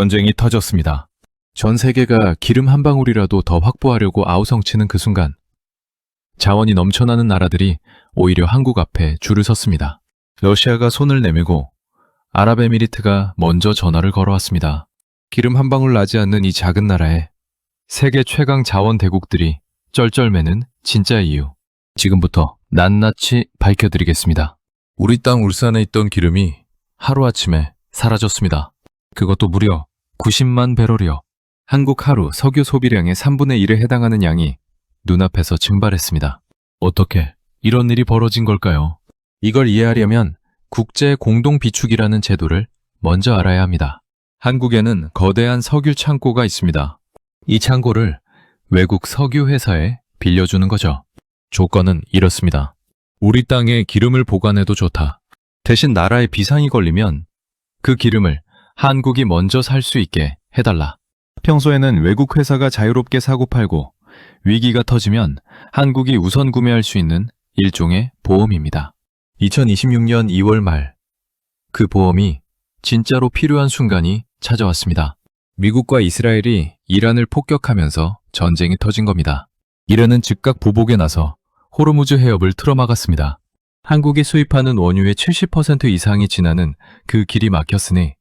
전쟁이 터졌습니다. 전 세계가 기름 한 방울이라도 더 확보하려고 아우성치는 그 순간 자원이 넘쳐나는 나라들이 오히려 한국 앞에 줄을 섰습니다. 러시아가 손을 내밀고 아랍에미리트가 먼저 전화를 걸어왔습니다. 기름 한 방울 나지 않는 이 작은 나라에 세계 최강 자원 대국들이 쩔쩔매는 진짜 이유. 지금부터 낱낱이 밝혀드리겠습니다. 우리 땅 울산에 있던 기름이 하루아침에 사라졌습니다. 그것도 무려 90만 배럴이요. 한국 하루 석유 소비량의 3분의 1에 해당하는 양이 눈앞에서 증발했습니다. 어떻게 이런 일이 벌어진 걸까요? 이걸 이해하려면 국제 공동 비축이라는 제도를 먼저 알아야 합니다. 한국에는 거대한 석유 창고가 있습니다. 이 창고를 외국 석유 회사에 빌려주는 거죠. 조건은 이렇습니다. 우리 땅에 기름을 보관해도 좋다. 대신 나라에 비상이 걸리면 그 기름을 한국이 먼저 살 수 있게 해달라. 평소에는 외국 회사가 자유롭게 사고팔고 위기가 터지면 한국이 우선 구매할 수 있는 일종의 보험입니다. 2026년 2월 말, 그 보험이 진짜로 필요한 순간이 찾아왔습니다. 미국과 이스라엘이 이란을 폭격하면서 전쟁이 터진 겁니다. 이란은 즉각 보복에 나서 호르무즈 해협을 틀어막았습니다. 한국이 수입하는 원유의 70% 이상이 지나는 그 길이 막혔으니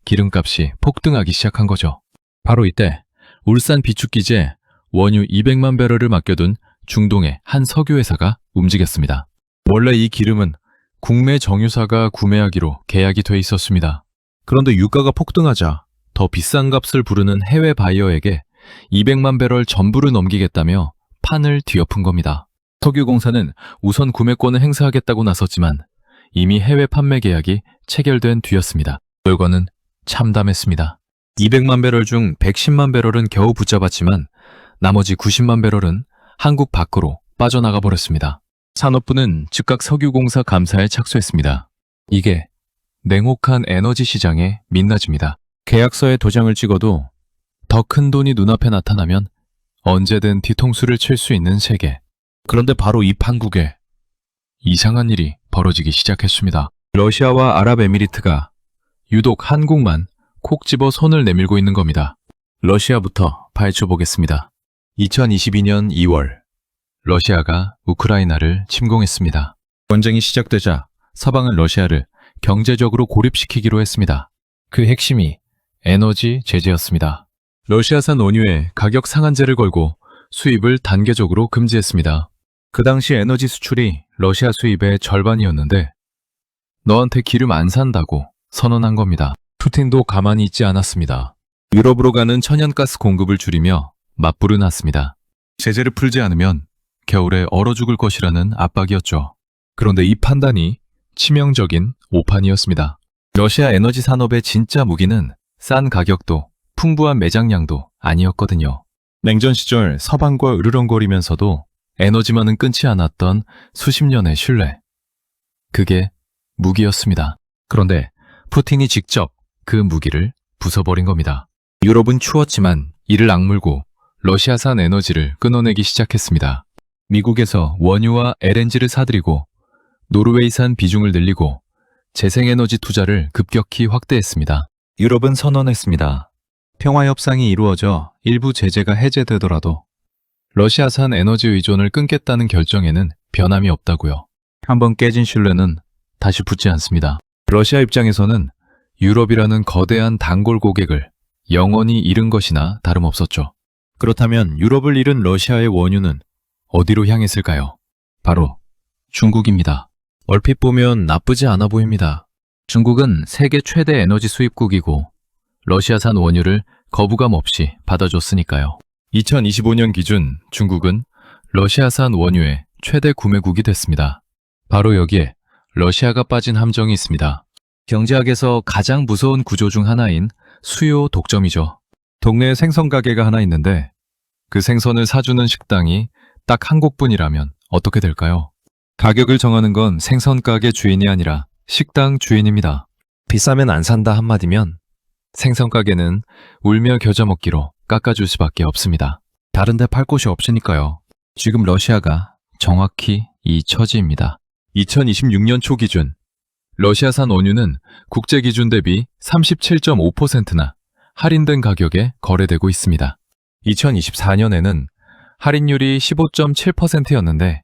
기름값이 폭등하기 시작한 거죠. 바로 이때 울산 비축기지에 원유 200만 배럴을 맡겨둔 중동의 한 석유회사가 움직였습니다. 원래 이 기름은 국내 정유사가 구매하기로 계약이 돼 있었습니다. 그런데 유가가 폭등하자 더 비싼 값을 부르는 해외 바이어에게 200만 배럴 전부를 넘기겠다며 판을 뒤엎은 겁니다. 석유공사는 우선 구매권을 행사하겠다고 나섰지만 이미 해외 판매 계약이 체결된 뒤였습니다. 결과는 참담했습니다. 200만 배럴 중 110만 배럴은 겨우 붙잡았지만 나머지 90만 배럴은 한국 밖으로 빠져나가 버렸습니다. 산업부는 즉각 석유공사 감사에 착수했습니다. 이게 냉혹한 에너지 시장의 민낯입니다. 계약서에 도장을 찍어도 더 큰 돈이 눈앞에 나타나면 언제든 뒤통수를 칠 수 있는 세계. 그런데 바로 이 판국에 이상한 일이 벌어지기 시작했습니다. 러시아와 아랍에미리트가 유독 한국만 콕 집어 손을 내밀고 있는 겁니다. 러시아부터 파헤쳐 보겠습니다. 2022년 2월, 러시아가 우크라이나를 침공했습니다. 전쟁이 시작되자 서방은 러시아를 경제적으로 고립시키기로 했습니다. 그 핵심이 에너지 제재였습니다. 러시아산 원유에 가격 상한제를 걸고 수입을 단계적으로 금지했습니다. 그 당시 에너지 수출이 러시아 수입의 절반이었는데 너한테 기름 안 산다고 선언한 겁니다. 푸틴도 가만히 있지 않았습니다. 유럽으로 가는 천연가스 공급을 줄이며 맞불을 놨습니다. 제재를 풀지 않으면 겨울에 얼어 죽을 것이라는 압박이었죠. 그런데 이 판단이 치명적인 오판이었습니다. 러시아 에너지 산업의 진짜 무기는 싼 가격도 풍부한 매장량도 아니었거든요. 냉전 시절 서방과 으르렁거리면서도 에너지만은 끊지 않았던 수십 년의 신뢰. 그게 무기였습니다. 그런데 푸틴이 직접 그 무기를 부숴버린 겁니다. 유럽은 추웠지만 이를 악물고 러시아산 에너지를 끊어내기 시작했습니다. 미국에서 원유와 LNG를 사들이고 노르웨이산 비중을 늘리고 재생에너지 투자를 급격히 확대했습니다. 유럽은 선언했습니다. 평화협상이 이루어져 일부 제재가 해제되더라도 러시아산 에너지 의존을 끊겠다는 결정에는 변함이 없다고요. 한번 깨진 신뢰는 다시 붙지 않습니다. 러시아 입장에서는 유럽이라는 거대한 단골 고객을 영원히 잃은 것이나 다름없었죠. 그렇다면 유럽을 잃은 러시아의 원유는 어디로 향했을까요? 바로 중국입니다. 얼핏 보면 나쁘지 않아 보입니다. 중국은 세계 최대 에너지 수입국이고 러시아산 원유를 거부감 없이 받아줬으니까요. 2025년 기준 중국은 러시아산 원유의 최대 구매국이 됐습니다. 바로 여기에 러시아가 빠진 함정이 있습니다. 경제학에서 가장 무서운 구조 중 하나인 수요 독점이죠. 동네에 생선 가게가 하나 있는데 그 생선을 사주는 식당이 딱 한 곳뿐이라면 어떻게 될까요? 가격을 정하는 건 생선 가게 주인이 아니라 식당 주인입니다. 비싸면 안 산다 한마디면 생선 가게는 울며 겨자 먹기로 깎아줄 수밖에 없습니다. 다른 데 팔 곳이 없으니까요. 지금 러시아가 정확히 이 처지입니다. 2026년 초 기준 러시아산 원유는 국제 기준 대비 37.5%나 할인된 가격에 거래되고 있습니다. 2024년에는 할인율이 15.7%였는데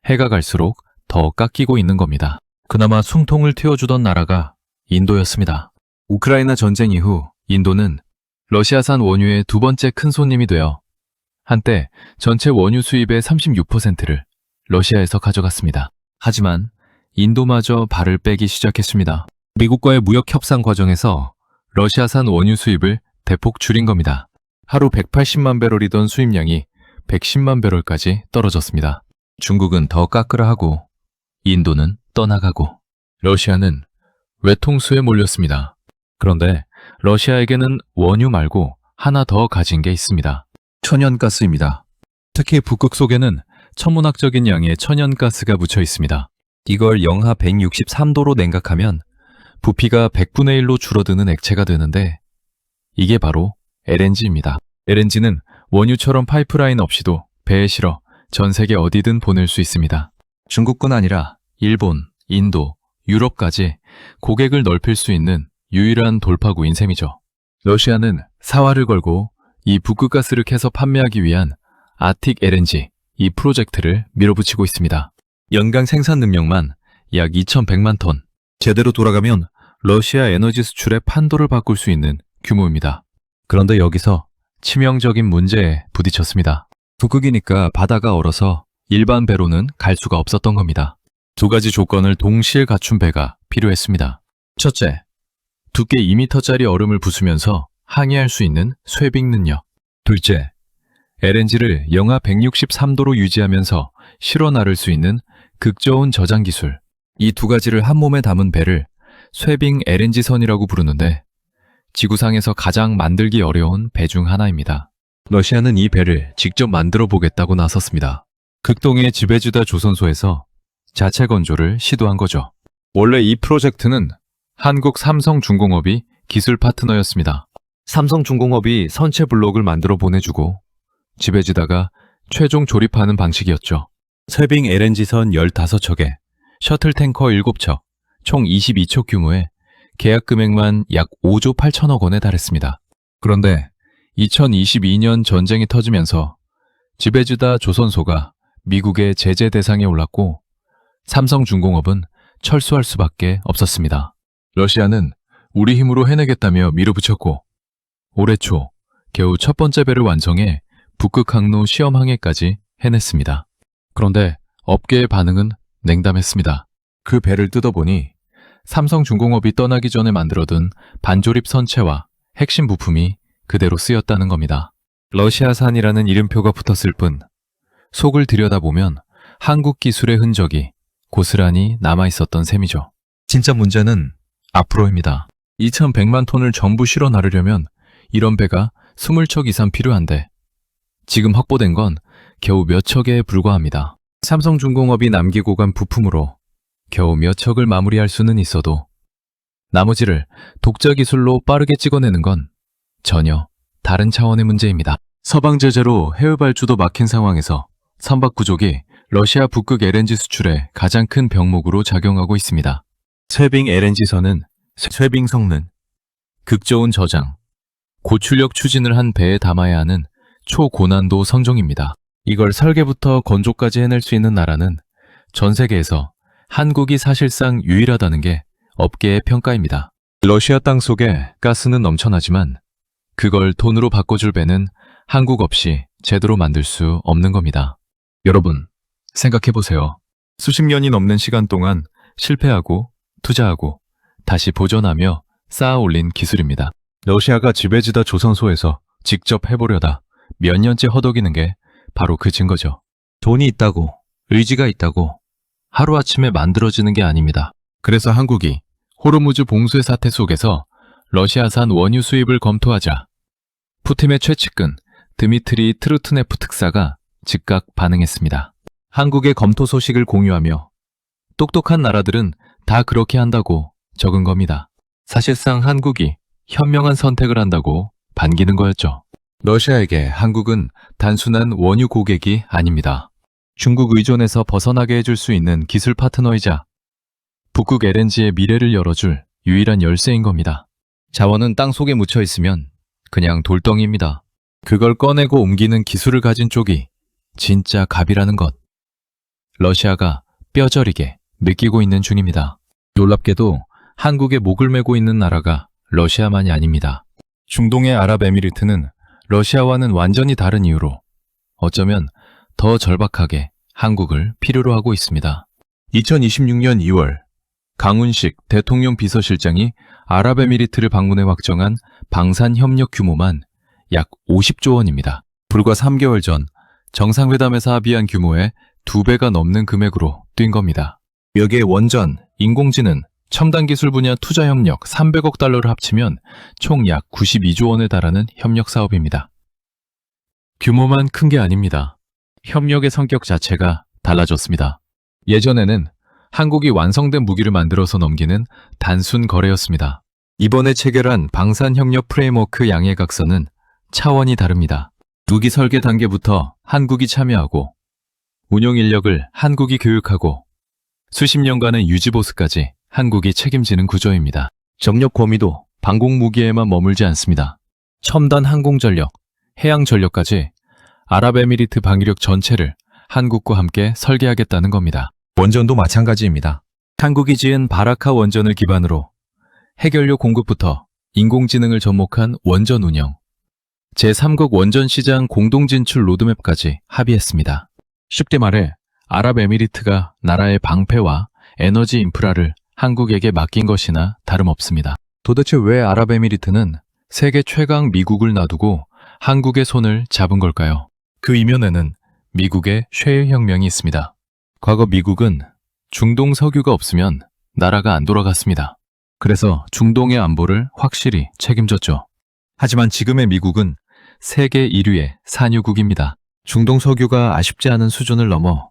해가 갈수록 더 깎이고 있는 겁니다. 그나마 숨통을 틔워주던 나라가 인도였습니다. 우크라이나 전쟁 이후 인도는 러시아산 원유의 두 번째 큰 손님이 되어 한때 전체 원유 수입의 36%를 러시아에서 가져갔습니다. 하지만 인도마저 발을 빼기 시작했습니다. 미국과의 무역 협상 과정에서 러시아산 원유 수입을 대폭 줄인 겁니다. 하루 180만 배럴이던 수입량이 110만 배럴까지 떨어졌습니다. 중국은 더 깎으라 하고 인도는 떠나가고 러시아는 외통수에 몰렸습니다. 그런데 러시아에게는 원유 말고 하나 더 가진 게 있습니다. 천연가스입니다. 특히 북극 속에는 천문학적인 양의 천연가스가 묻혀 있습니다. 이걸 영하 163도로 냉각하면 부피가 100분의 1로 줄어드는 액체가 되는데 이게 바로 LNG입니다. LNG는 원유처럼 파이프라인 없이도 배에 실어 전 세계 어디든 보낼 수 있습니다. 중국뿐 아니라 일본, 인도, 유럽까지 고객을 넓힐 수 있는 유일한 돌파구인 셈이죠. 러시아는 사활을 걸고 이 북극가스를 캐서 판매하기 위한 아틱 LNG, 이 프로젝트를 밀어붙이고 있습니다. 연간 생산 능력만 약 2,100만 톤. 제대로 돌아가면 러시아 에너지 수출의 판도를 바꿀 수 있는 규모입니다. 그런데 여기서 치명적인 문제에 부딪혔습니다. 북극이니까 바다가 얼어서 일반 배로는 갈 수가 없었던 겁니다. 두 가지 조건을 동시에 갖춘 배가 필요했습니다. 첫째, 두께 2m짜리 얼음을 부수면서 항해할 수 있는 쇠빙 능력. 둘째, LNG를 영하 163도로 유지하면서 실어 나를 수 있는 극저온 저장 기술. 이 두 가지를 한 몸에 담은 배를 쇠빙 LNG선이라고 부르는데 지구상에서 가장 만들기 어려운 배 중 하나입니다. 러시아는 이 배를 직접 만들어 보겠다고 나섰습니다. 극동의 지베주다 조선소에서 자체 건조를 시도한 거죠. 원래 이 프로젝트는 한국 삼성중공업이 기술 파트너였습니다. 삼성중공업이 선체 블록을 만들어 보내주고 지베주다가 최종 조립하는 방식이었죠. 쇠빙 LNG선 15척에 셔틀 탱커 7척, 총 22척 규모의 계약 금액만 약 5조 8천억 원에 달했습니다. 그런데 2022년 전쟁이 터지면서 지베주다 조선소가 미국의 제재 대상에 올랐고 삼성중공업은 철수할 수밖에 없었습니다. 러시아는 우리 힘으로 해내겠다며 밀어붙였고 올해 초 겨우 첫 번째 배를 완성해 북극 항로 시험 항해까지 해냈습니다. 그런데 업계의 반응은 냉담했습니다. 그 배를 뜯어보니 삼성중공업이 떠나기 전에 만들어둔 반조립 선체와 핵심 부품이 그대로 쓰였다는 겁니다. 러시아산이라는 이름표가 붙었을 뿐 속을 들여다보면 한국 기술의 흔적이 고스란히 남아있었던 셈이죠. 진짜 문제는 앞으로입니다. 2,100만 톤을 전부 실어 나르려면 이런 배가 20척 이상 필요한데 지금 확보된 건 겨우 몇 척에 불과합니다. 삼성중공업이 남기고 간 부품으로 겨우 몇 척을 마무리할 수는 있어도 나머지를 독자 기술로 빠르게 찍어내는 건 전혀 다른 차원의 문제입니다. 서방 제재로 해외 발주도 막힌 상황에서 선박부족이 러시아 북극 LNG 수출에 가장 큰 병목으로 작용하고 있습니다. 쇠빙 LNG선은 쇠빙 성능, 극저온 저장, 고출력 추진을 한 배에 담아야 하는 초고난도 성종입니다. 이걸 설계부터 건조까지 해낼 수 있는 나라는 전 세계에서 한국이 사실상 유일하다는 게 업계의 평가입니다. 러시아 땅 속에 가스는 넘쳐나지만 그걸 돈으로 바꿔줄 배는 한국 없이 제대로 만들 수 없는 겁니다. 여러분, 생각해보세요. 수십 년이 넘는 시간 동안 실패하고 투자하고 다시 보존하며 쌓아 올린 기술입니다. 러시아가 지베지다 조선소에서 직접 해보려다 몇 년째 허덕이는 게 바로 그 증거죠. 돈이 있다고, 의지가 있다고 하루아침에 만들어지는 게 아닙니다. 그래서 한국이 호르무즈 봉쇄 사태 속에서 러시아산 원유 수입을 검토하자 푸틴의 최측근 드미트리 트루트네프 특사가 즉각 반응했습니다. 한국의 검토 소식을 공유하며 똑똑한 나라들은 다 그렇게 한다고 적은 겁니다. 사실상 한국이 현명한 선택을 한다고 반기는 거였죠. 러시아에게 한국은 단순한 원유 고객이 아닙니다. 중국 의존에서 벗어나게 해줄 수 있는 기술 파트너이자 북극 LNG의 미래를 열어줄 유일한 열쇠인 겁니다. 자원은 땅 속에 묻혀 있으면 그냥 돌덩이입니다. 그걸 꺼내고 옮기는 기술을 가진 쪽이 진짜 갑이라는 것. 러시아가 뼈저리게 느끼고 있는 중입니다. 놀랍게도 한국에 목을 메고 있는 나라가 러시아만이 아닙니다. 중동의 아랍에미리트는 러시아와는 완전히 다른 이유로 어쩌면 더 절박하게 한국을 필요로 하고 있습니다. 2026년 2월 강훈식 대통령 비서실장이 아랍에미리트를 방문해 확정한 방산협력 규모만 약 50조 원입니다. 불과 3개월 전 정상회담에서 합의한 규모의 2배가 넘는 금액으로 뛴 겁니다. 여기에 원전, 인공지능, 첨단기술 분야 투자 협력 300억 달러를 합치면 총 약 92조 원에 달하는 협력 사업입니다. 규모만 큰 게 아닙니다. 협력의 성격 자체가 달라졌습니다. 예전에는 한국이 완성된 무기를 만들어서 넘기는 단순 거래였습니다. 이번에 체결한 방산협력 프레임워크 양해각서는 차원이 다릅니다. 무기 설계 단계부터 한국이 참여하고 운용 인력을 한국이 교육하고 수십 년간의 유지보수까지 한국이 책임지는 구조입니다. 접력 범위도 방공무기에만 머물지 않습니다. 첨단 항공전력, 해양전력까지 아랍에미리트 방위력 전체를 한국과 함께 설계하겠다는 겁니다. 원전도 마찬가지입니다. 한국이 지은 바라카 원전을 기반으로 해결료 공급부터 인공지능을 접목한 원전 운영, 제3국 원전 시장 공동 진출 로드맵까지 합의했습니다. 쉽게 말해 아랍에미리트가 나라의 방패와 에너지 인프라를 한국에게 맡긴 것이나 다름없습니다. 도대체 왜 아랍에미리트는 세계 최강 미국을 놔두고 한국의 손을 잡은 걸까요? 그 이면에는 미국의 셰일 혁명이 있습니다. 과거 미국은 중동 석유가 없으면 나라가 안 돌아갔습니다. 그래서 중동의 안보를 확실히 책임졌죠. 하지만 지금의 미국은 세계 1위의 산유국입니다. 중동 석유가 아쉽지 않은 수준을 넘어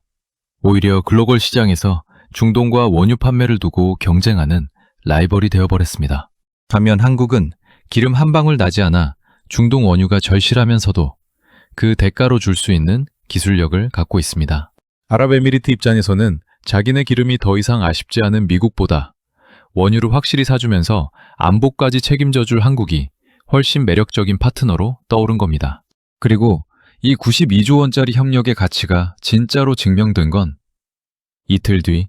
오히려 글로벌 시장에서 중동과 원유 판매를 두고 경쟁하는 라이벌이 되어버렸습니다. 반면 한국은 기름 한 방울 나지 않아 중동 원유가 절실하면서도 그 대가로 줄 수 있는 기술력을 갖고 있습니다. 아랍에미리트 입장에서는 자기네 기름이 더 이상 아쉽지 않은 미국보다 원유를 확실히 사주면서 안보까지 책임져줄 한국이 훨씬 매력적인 파트너로 떠오른 겁니다. 그리고 이 92조 원짜리 협력의 가치가 진짜로 증명된 건 이틀 뒤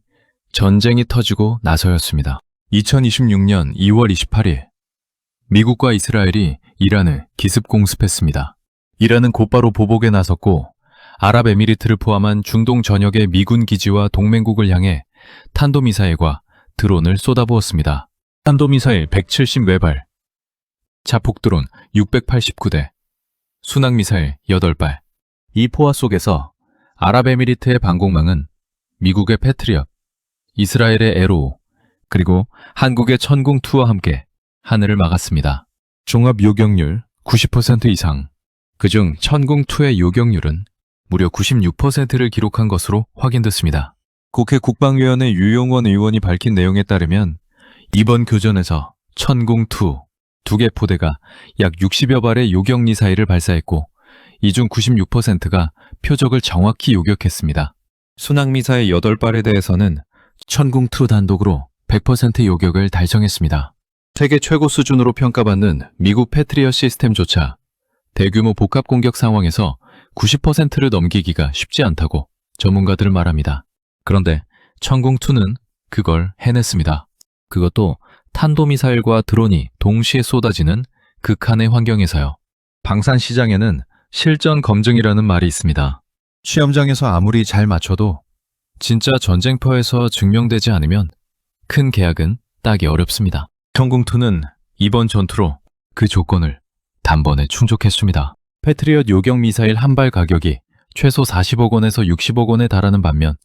전쟁이 터지고 나서였습니다. 2026년 2월 28일 미국과 이스라엘이 이란을 기습 공습했습니다. 이란은 곧바로 보복에 나섰고 아랍에미리트를 포함한 중동 전역의 미군 기지와 동맹국을 향해 탄도미사일과 드론을 쏟아부었습니다. 탄도미사일 170발, 자폭드론 689대, 순항미사일 8발. 이 포화 속에서 아랍에미리트의 방공망은 미국의 패트리엇, 이스라엘의 에로우, 그리고 한국의 천궁2와 함께 하늘을 막았습니다. 종합 요격률 90% 이상, 그중 천궁2의 요격률은 무려 96%를 기록한 것으로 확인됐습니다. 국회 국방위원회 유용원 의원이 밝힌 내용에 따르면 이번 교전에서 천궁2 2개 포대가 약 60여 발의 요격 미사일을 발사했고 이 중 96%가 표적을 정확히 요격했습니다. 순항미사일 8발에 대해서는 천궁2 단독으로 100% 요격을 달성했습니다. 세계 최고 수준으로 평가받는 미국 패트리엇 시스템조차 대규모 복합 공격 상황에서 90%를 넘기기가 쉽지 않다고 전문가들은 말합니다. 그런데 천궁2는 그걸 해냈습니다. 그것도 탄도미사일과 드론이 동시에 쏟아지는 극한의 환경에서요. 방산시장에는 실전 검증이라는 말이 있습니다. 시험장에서 아무리 잘 맞춰도 진짜 전쟁터에서 증명되지 않으면 큰 계약은 따기 어렵습니다. 천궁2는 이번 전투로 그 조건을 단번에 충족했습니다. 패트리엇 요격 미사일 한 발 가격이 최소 40억 원에서 60억 원에 달하는 반면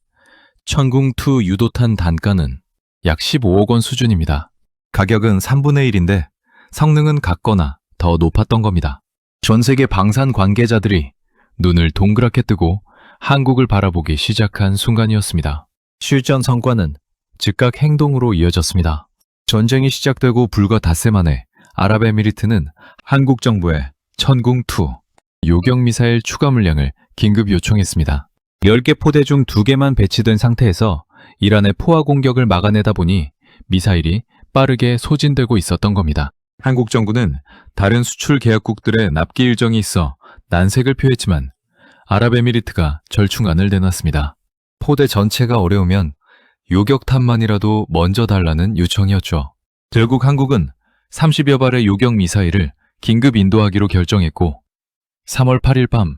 천궁2 유도탄 단가는 약 15억 원 수준입니다. 가격은 3분의 1인데 성능은 같거나 더 높았던 겁니다. 전 세계 방산 관계자들이 눈을 동그랗게 뜨고 한국을 바라보기 시작한 순간이었습니다. 실전 성과는 즉각 행동으로 이어졌습니다. 전쟁이 시작되고 불과 닷새 만에 아랍에미리트는 한국 정부에 천궁2 요격미사일 추가 물량을 긴급 요청했습니다. 10개 포대 중 2개만 배치된 상태에서 이란의 포화 공격을 막아내다 보니 미사일이 빠르게 소진되고 있었던 겁니다. 한국 정부는 다른 수출 계약국들의 납기 일정이 있어 난색을 표했지만 아랍에미리트가 절충안을 내놨습니다. 포대 전체가 어려우면 요격탄만이라도 먼저 달라는 요청이었죠. 결국 한국은 30여 발의 요격 미사일을 긴급 인도하기로 결정했고 3월 8일 밤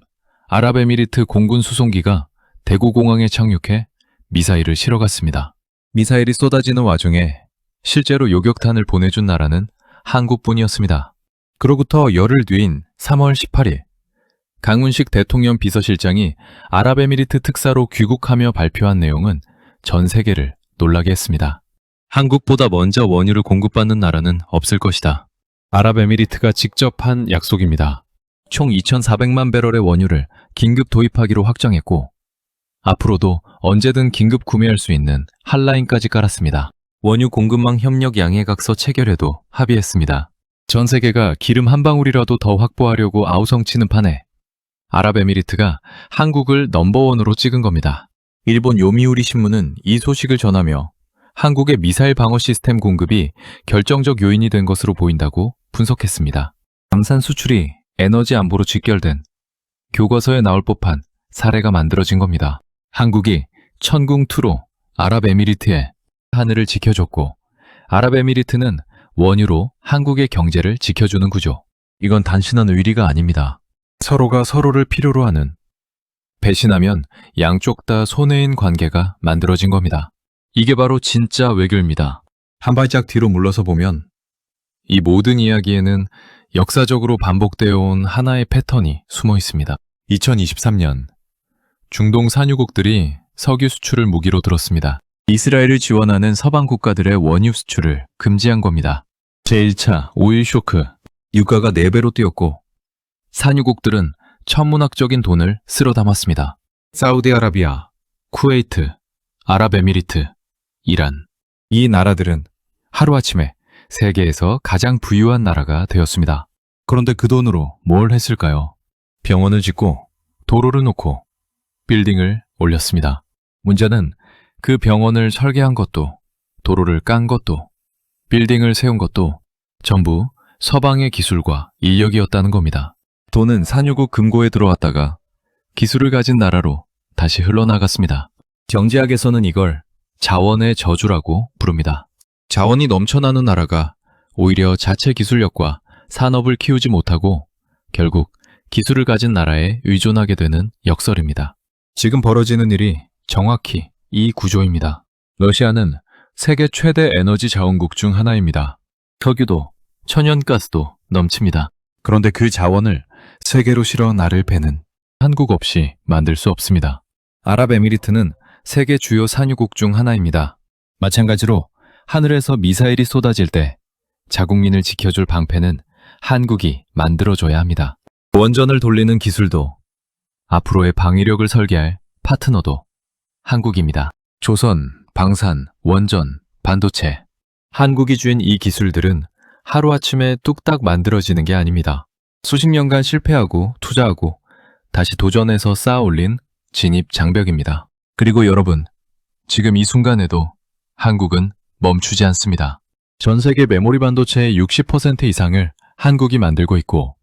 아랍에미리트 공군 수송기가 대구공항에 착륙해 미사일을 실어갔습니다. 미사일이 쏟아지는 와중에 실제로 요격탄을 보내준 나라는 한국뿐이었습니다. 그로부터 열흘 뒤인 3월 18일 강훈식 대통령 비서실장이 아랍에미리트 특사로 귀국하며 발표한 내용은 전 세계를 놀라게 했습니다. 한국보다 먼저 원유를 공급받는 나라는 없을 것이다. 아랍에미리트가 직접 한 약속입니다. 총 2,400만 배럴의 원유를 긴급 도입하기로 확정했고 앞으로도 언제든 긴급 구매할 수 있는 핫라인까지 깔았습니다. 원유 공급망 협력 양해각서 체결에도 합의했습니다. 전 세계가 기름 한 방울이라도 더 확보하려고 아우성치는 판에 아랍에미리트가 한국을 넘버원으로 찍은 겁니다. 일본 요미우리 신문은 이 소식을 전하며 한국의 미사일 방어 시스템 공급이 결정적 요인이 된 것으로 보인다고 분석했습니다. 방산 수출이 에너지 안보로 직결된 교과서에 나올 법한 사례가 만들어진 겁니다. 한국이 천궁2로 아랍에미리트의 하늘을 지켜줬고 아랍에미리트는 원유로 한국의 경제를 지켜주는 구조. 이건 단순한 의리가 아닙니다. 서로가 서로를 필요로 하는 배신하면 양쪽 다 손해인 관계가 만들어진 겁니다. 이게 바로 진짜 외교입니다. 한 발짝 뒤로 물러서 보면 이 모든 이야기에는 역사적으로 반복되어 온 하나의 패턴이 숨어 있습니다. 2023년 중동 산유국들이 석유 수출을 무기로 들었습니다. 이스라엘을 지원하는 서방 국가들의 원유 수출을 금지한 겁니다. 제1차 오일 쇼크, 유가가 4배로 뛰었고 산유국들은 천문학적인 돈을 쓸어 담았습니다. 사우디아라비아, 쿠웨이트, 아랍에미리트, 이란. 이 나라들은 하루아침에 세계에서 가장 부유한 나라가 되었습니다. 그런데 그 돈으로 뭘 했을까요? 병원을 짓고 도로를 놓고 빌딩을 올렸습니다. 문제는 그 병원을 설계한 것도 도로를 깐 것도 빌딩을 세운 것도 전부 서방의 기술과 인력이었다는 겁니다. 돈은 산유국 금고에 들어왔다가 기술을 가진 나라로 다시 흘러나갔습니다. 경제학에서는 이걸 자원의 저주라고 부릅니다. 자원이 넘쳐나는 나라가 오히려 자체 기술력과 산업을 키우지 못하고 결국 기술을 가진 나라에 의존하게 되는 역설입니다. 지금 벌어지는 일이 정확히 이 구조입니다. 러시아는 세계 최대 에너지 자원국 중 하나입니다. 석유도 천연가스도 넘칩니다. 그런데 그 자원을 세계로 실어 나를 베는 한국 없이 만들 수 없습니다. 아랍에미리트는 세계 주요 산유국 중 하나입니다. 마찬가지로 하늘에서 미사일이 쏟아질 때 자국민을 지켜줄 방패는 한국이 만들어줘야 합니다. 원전을 돌리는 기술도 앞으로의 방위력을 설계할 파트너도 한국입니다. 조선, 방산, 원전, 반도체. 한국이 주인 이 기술들은 하루아침에 뚝딱 만들어지는 게 아닙니다. 수십 년간 실패하고 투자하고 다시 도전해서 쌓아 올린 진입 장벽입니다. 그리고 여러분, 지금 이 순간에도 한국은 멈추지 않습니다. 전 세계 메모리 반도체의 60% 이상을 한국이 만들고 있고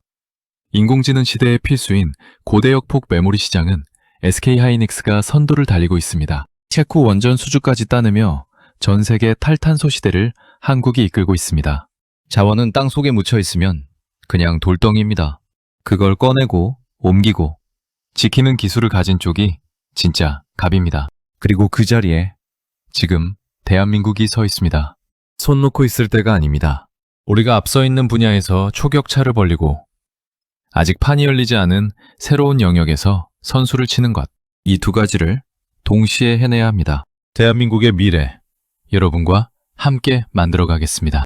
인공지능 시대의 필수인 고대역폭 메모리 시장은 SK하이닉스가 선두를 달리고 있습니다. 체코 원전 수주까지 따내며 전 세계 탈탄소 시대를 한국이 이끌고 있습니다. 자원은 땅 속에 묻혀 있으면 그냥 돌덩이입니다. 그걸 꺼내고 옮기고 지키는 기술을 가진 쪽이 진짜 갑입니다. 그리고 그 자리에 지금 대한민국이 서 있습니다. 손 놓고 있을 때가 아닙니다. 우리가 앞서 있는 분야에서 초격차를 벌리고 아직 판이 열리지 않은 새로운 영역에서 선수를 치는 것. 이 두 가지를 동시에 해내야 합니다. 대한민국의 미래, 여러분과 함께 만들어 가겠습니다.